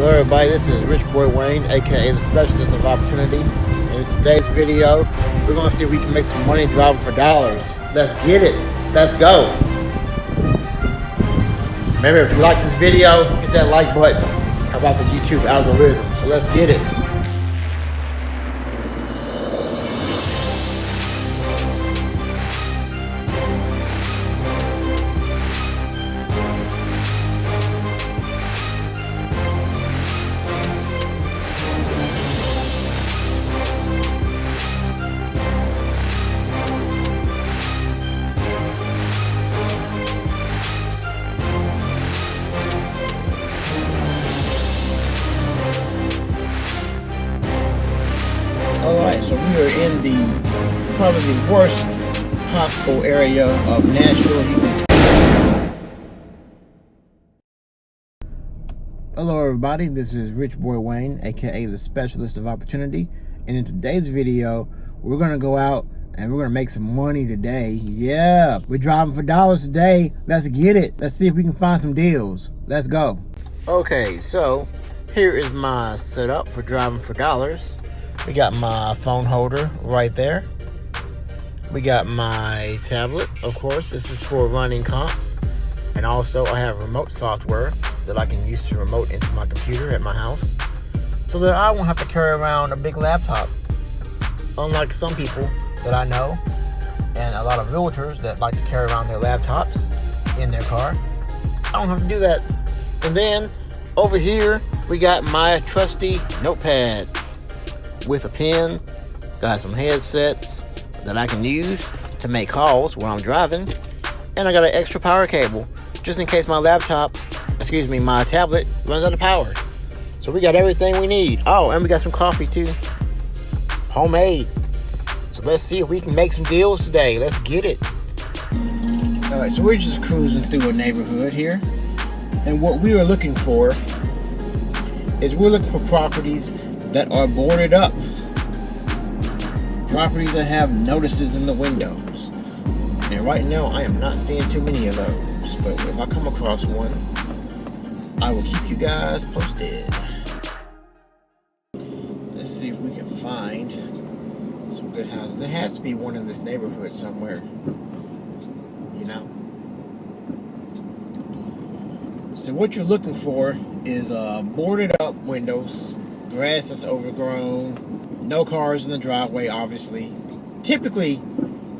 Hello everybody, this is Richboywayne, aka the Specialist of Opportunity. In today's video, we're going to see if we can make some money driving for dollars. Let's get it. Let's go. Remember, if you like this video, hit that like button. How about the YouTube algorithm? So let's get it. Alright, so we are in probably the worst possible area of Nashville. Hello everybody, this is Richboywayne, aka the Specialist of Opportunity, and in today's video, we're going to go out and we're going to make some money today. Yeah, we're driving for dollars today. Let's get it. Let's see if we can find some deals. Let's go. Okay, so here is my setup for driving for dollars. We got my phone holder right there. We got my tablet, of course. This is for running comps. And also I have remote software that I can use to remote into my computer at my house, so that I won't have to carry around a big laptop. Unlike some people that I know, and a lot of realtors that like to carry around their laptops in their car, I don't have to do that. And then over here, we got my trusty notepad with a pen. Got some headsets that I can use to make calls while I'm driving. And I got an extra power cable, just in case my my tablet runs out of power. So we got everything we need. Oh, and we got some coffee too. Homemade. So let's see if we can make some deals today. Let's get it. Alright, so we're just cruising through a neighborhood here. And what we are looking for is we're looking for properties that are boarded up. Properties that have notices in the windows. And right now I am not seeing too many of those. But if I come across one, I will keep you guys posted. Let's see if we can find some good houses. There has to be one in this neighborhood somewhere. You know? So what you're looking for is boarded up windows, grass that's overgrown, no cars in the driveway, obviously. Typically,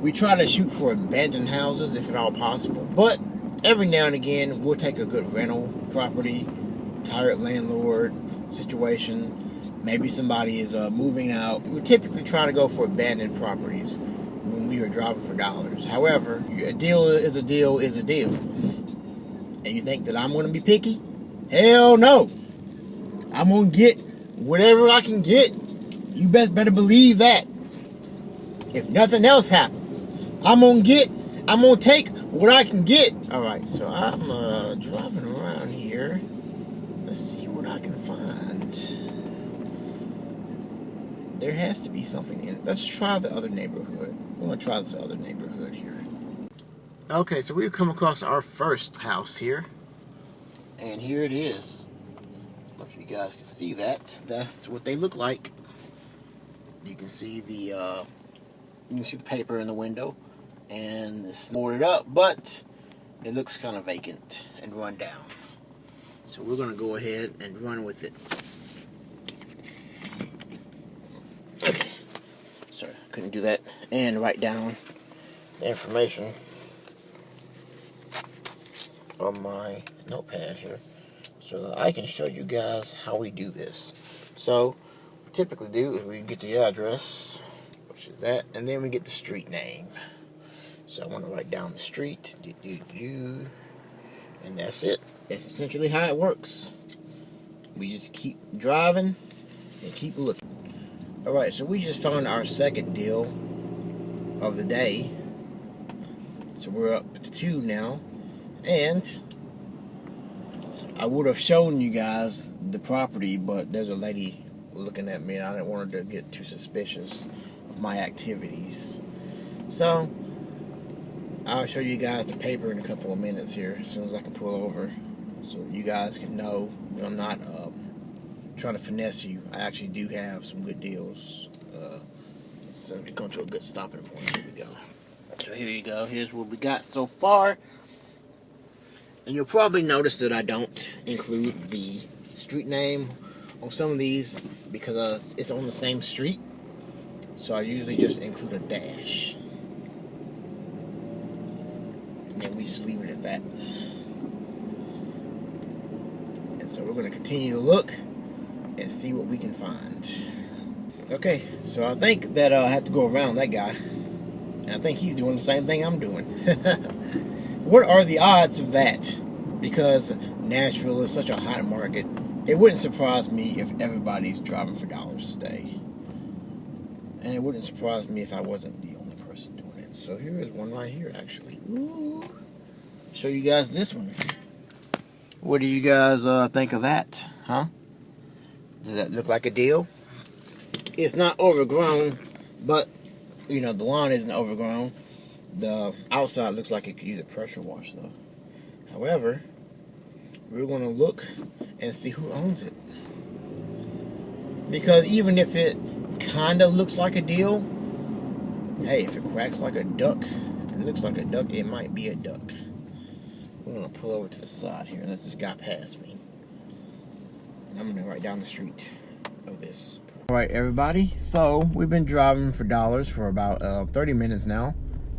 we try to shoot for abandoned houses if at all possible, but every now and again we'll take a good rental property, tired landlord situation. Maybe somebody is moving out. We typically try to go for abandoned properties when we are driving for dollars. However, a deal is a deal is a deal. And you think that I'm going to be picky? Hell no. I'm going to get whatever I can get. You better believe that. If nothing else happens, I'm going to take what I can get. Alright, so I'm driving around here. Let's see what I can find. There has to be something in it. Let's try the other neighborhood. We're going to try this other neighborhood here. Okay, so we've come across our first house here. And here it is. I don't know if you guys can see that. That's what they look like. You can see the paper in the window. And it's boarded up, but it looks kind of vacant and run down. So we're going to go ahead and run with it. Okay. Sorry, couldn't do that. And write down the information on my notepad here, so that I can show you guys how we do this. So, what we typically do is we get the address, which is that, and then we get the street name. So I want to write down the street, and that's it. That's essentially how it works. We just keep driving and keep looking. Alright, so we just found our second deal of the day. So we're up to 2 now. And I would have shown you guys the property, but there's a lady looking at me and I didn't want her to get too suspicious of my activities. So I'll show you guys the paper in a couple of minutes here, as soon as I can pull over, so you guys can know that I'm not trying to finesse you. I actually do have some good deals. So we come to a good stopping point. Here we go. So here you go. Here's what we got so far. And you'll probably notice that I don't include the street name on some of these because it's on the same street. So I usually just include a dash. And then we just leave it at that. And so we're going to continue to look and see what we can find. Okay, so I think that I have to go around that guy. And I think he's doing the same thing I'm doing. What are the odds of that? Because Nashville is such a hot market, it wouldn't surprise me if everybody's driving for dollars today. And it wouldn't surprise me if I wasn't the only person doing it. So here is one right here, actually. Ooh. Show you guys this one. What do you guys think of that? Huh? Does that look like a deal? It's not overgrown, but, you know, the lawn isn't overgrown. The outside looks like it could use a pressure wash, though. However, we're going to look and see who owns it. Because even if it kind of looks like a deal, hey, if it quacks like a duck, it looks like a duck, it might be a duck. We're going to pull over to the side here and let this guy pass me. And I'm going to right down the street of this. Alright, everybody, so we've been driving for dollars for about 30 minutes now.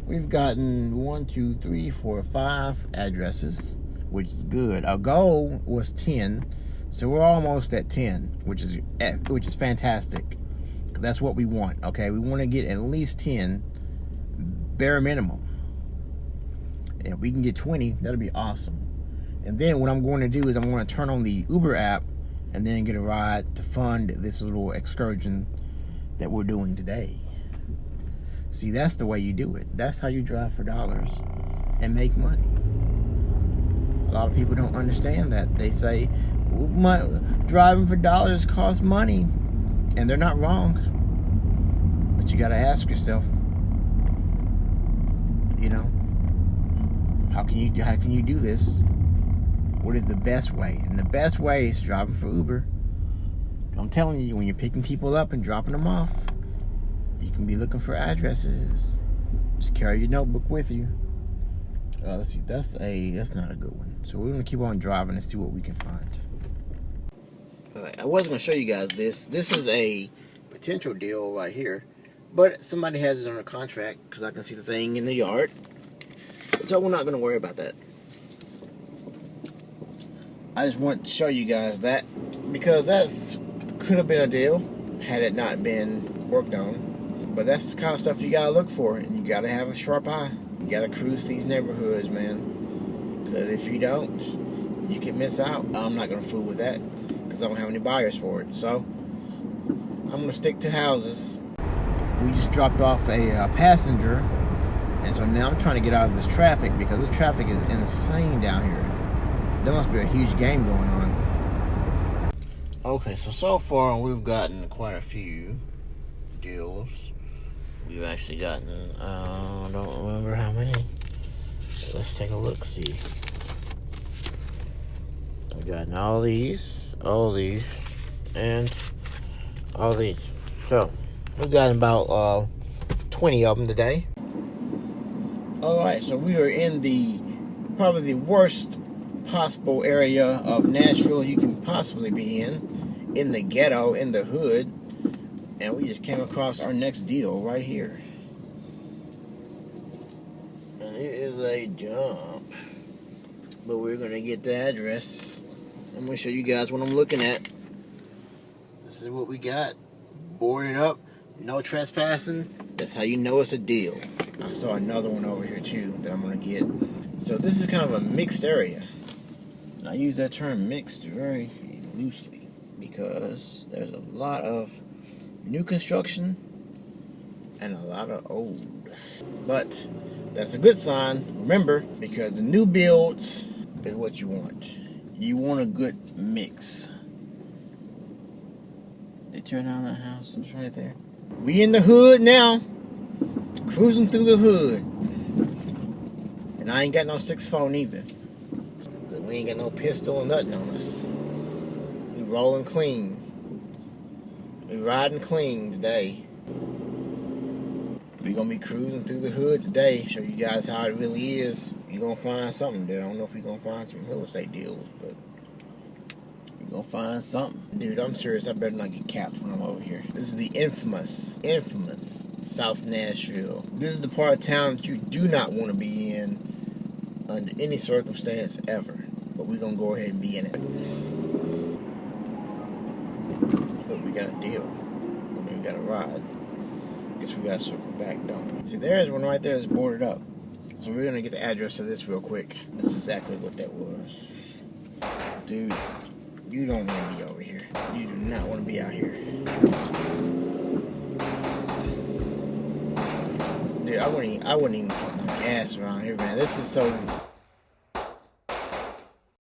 We've gotten 1, 2, 3, 4, 5 addresses, which is good. Our goal was 10, so we're almost at 10, which is fantastic. That's what we want, okay? We want to get at least 10, bare minimum. And if we can get 20, that'll be awesome. And then what I'm going to do is I'm going to turn on the Uber app and then get a ride to fund this little excursion that we're doing today. See, that's the way you do it. That's how you drive for dollars and make money. A lot of people don't understand that. They say, well, driving for dollars costs money. And they're not wrong. But you got to ask yourself, you know, how can you do this? What is the best way? And the best way is driving for Uber. I'm telling you, when you're picking people up and dropping them off, you can be looking for addresses. Just carry your notebook with you. Let's see, that's not a good one. So we're gonna keep on driving and see what we can find. Alright, I was gonna show you guys this. This is a potential deal right here, but somebody has it under contract because I can see the thing in the yard. So we're not gonna worry about that. I just want to show you guys that because that's could have been a deal had it not been worked on. But that's the kind of stuff you gotta look for, and you gotta have a sharp eye. You gotta cruise these neighborhoods, man. Because if you don't, you can miss out. I'm not gonna fool with that because I don't have any buyers for it. So I'm gonna stick to houses. We just dropped off a passenger, and so now I'm trying to get out of this traffic because this traffic is insane down here. There must be a huge game going on. Okay, so far we've gotten quite a few deals. We've actually gotten, I don't remember how many. Let's take a look, see. We've gotten all these, and all these. So, we've gotten about 20 of them today. Alright, so we are in probably the worst possible area of Nashville you can possibly be in the ghetto, in the hood, and we just came across our next deal right here. And it is a dump, but we're gonna get the address. I'm gonna show you guys what I'm looking at. This is what we got. Boarded up, no trespassing. That's how you know it's a deal. I saw another one over here too that I'm gonna get. So this is kind of a mixed area. I use that term mixed very loosely because there's a lot of new construction and a lot of old. But that's a good sign, remember, because the new builds is what you want. You want a good mix. They tear down that house, it's right there. We in the hood now, cruising through the hood. And I ain't got no 6'4" neither. We ain't got no pistol or nothing on us. We rolling clean. We riding clean today. We gonna be cruising through the hood today. Show you guys how it really is. You gonna find something there. I don't know if we gonna find some real estate deals, but we gonna find something. Dude, I'm serious. I better not get capped when I'm over here. This is the infamous South Nashville. This is the part of town that you do not want to be in under any circumstance ever. But we're gonna go ahead and be in it. But we got a deal. I mean, we got a ride. Guess we gotta circle back, don't we? See, there's one right there that's boarded up. So we're gonna get the address of this real quick. That's exactly what that was. Dude, you don't want to be over here. You do not want to be out here. Dude, I wouldn't even put my gas around here, man. This is so